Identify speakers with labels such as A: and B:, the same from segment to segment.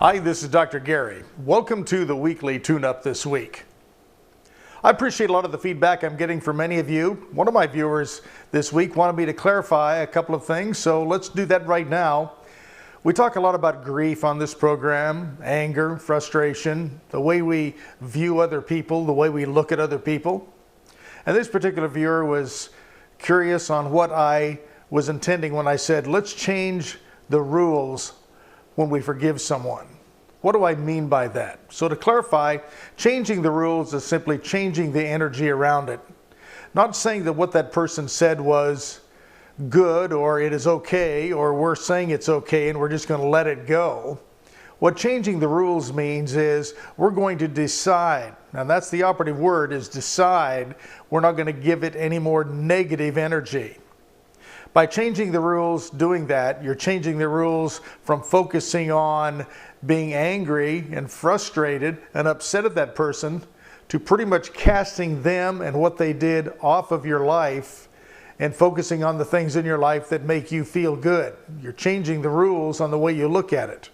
A: Hi, this is Dr. Gary. Welcome to the weekly tune-up this week. I appreciate a lot of the feedback I'm getting from many of you. One of my viewers this week wanted me to clarify a couple of things, so let's do that right now. We talk a lot about grief on this program, anger, frustration, the way we view other people, the way we look at other people. And this particular viewer was curious on what I was intending when I said, let's change the rules when we forgive someone. What do I mean by that? So to clarify, changing the rules is simply changing the energy around it. Not saying that what that person said was good or it is okay or we're saying it's okay and we're just going to let it go. What changing the rules means is we're going to decide, and that's the operative word, is decide. We're not going to give it any more negative energy. By changing the rules, doing that, you're changing the rules from focusing on being angry and frustrated and upset at that person to pretty much casting them and what they did off of your life and focusing on the things in your life that make you feel good. You're changing the rules on the way you look at it.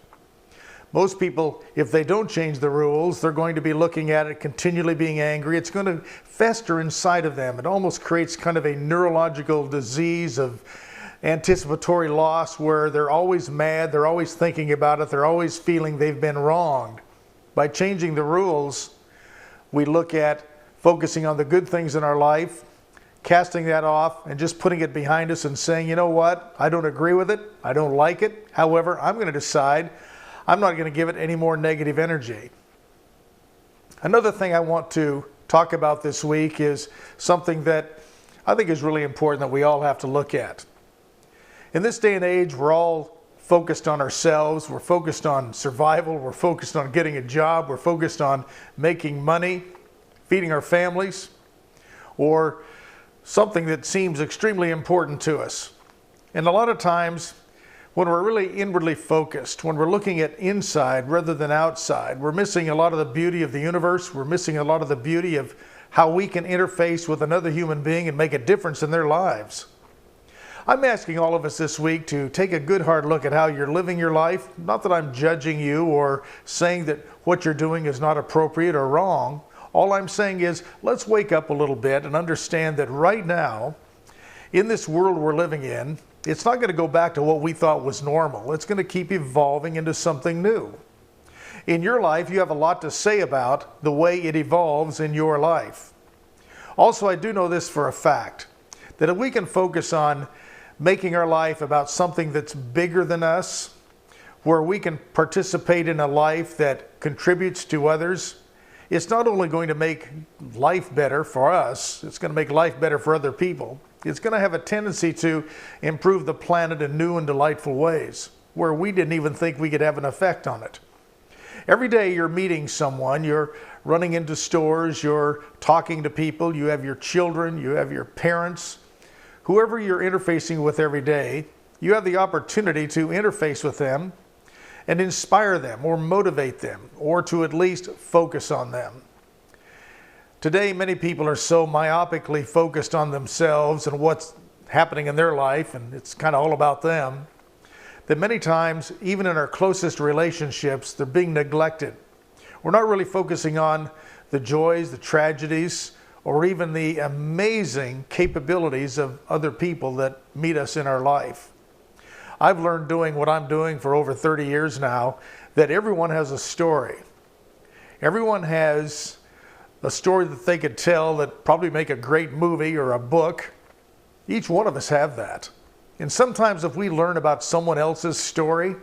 A: Most people, if they don't change the rules, they're going to be looking at it, continually being angry. It's going to fester inside of them. It almost creates kind of a neurological disease of anticipatory loss where they're always mad, they're always thinking about it, they're always feeling they've been wronged. By changing the rules, we look at focusing on the good things in our life, casting that off and just putting it behind us and saying, you know what, I don't agree with it, I don't like it. However, I'm going to decide I'm not going to give it any more negative energy. Another thing I want to talk about this week is something that I think is really important that we all have to look at. In this day and age, we're all focused on ourselves, we're focused on survival, we're focused on getting a job, we're focused on making money, feeding our families, or something that seems extremely important to us. And a lot of times, when we're really inwardly focused, when we're looking at inside rather than outside, we're missing a lot of the beauty of the universe. We're missing a lot of the beauty of how we can interface with another human being and make a difference in their lives. I'm asking all of us this week to take a good hard look at how you're living your life. Not that I'm judging you or saying that what you're doing is not appropriate or wrong. All I'm saying is let's wake up a little bit and understand that right now, in this world we're living in, it's not going to go back to what we thought was normal. It's going to keep evolving into something new. In your life, you have a lot to say about the way it evolves in your life. Also, I do know this for a fact, that if we can focus on making our life about something that's bigger than us, where we can participate in a life that contributes to others, it's not only going to make life better for us, it's going to make life better for other people. It's going to have a tendency to improve the planet in new and delightful ways, where we didn't even think we could have an effect on it. Every day you're meeting someone, you're running into stores, you're talking to people, you have your children, you have your parents, whoever you're interfacing with every day, you have the opportunity to interface with them and inspire them or motivate them or to at least focus on them. Today, many people are so myopically focused on themselves and what's happening in their life, and it's kind of all about them, that many times, even in our closest relationships, they're being neglected. We're not really focusing on the joys, the tragedies, or even the amazing capabilities of other people that meet us in our life. I've learned doing what I'm doing for over 30 years now, that everyone has a story. Everyone has a story that they could tell that probably make a great movie or a book. Each one of us have that. And sometimes if we learn about someone else's story,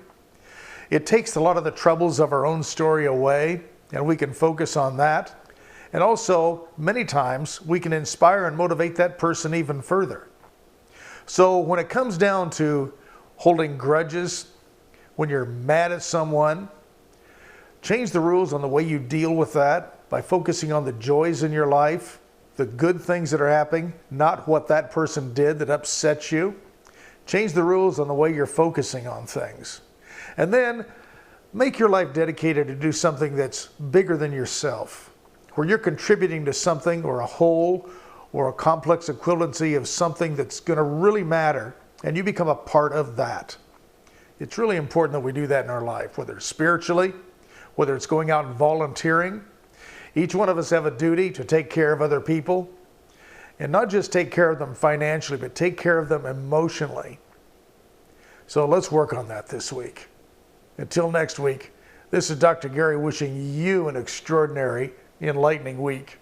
A: it takes a lot of the troubles of our own story away and we can focus on that. And also, many times, we can inspire and motivate that person even further. So when it comes down to holding grudges, when you're mad at someone, change the rules on the way you deal with that by focusing on the joys in your life, the good things that are happening, not what that person did that upsets you. Change the rules on the way you're focusing on things. And then make your life dedicated to do something that's bigger than yourself, where you're contributing to something or a whole or a complex equivalency of something that's going to really matter, and you become a part of that. It's really important that we do that in our life, whether it's spiritually, whether it's going out and volunteering. Each one of us have a duty to take care of other people, and not just take care of them financially, but take care of them emotionally. So let's work on that this week. Until next week, this is Dr. Gary wishing you an extraordinary, enlightening week.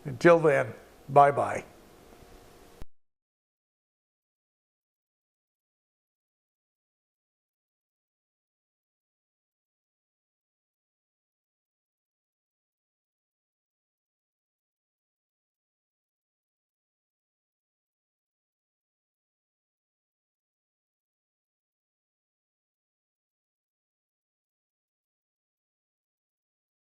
A: Until then, bye-bye.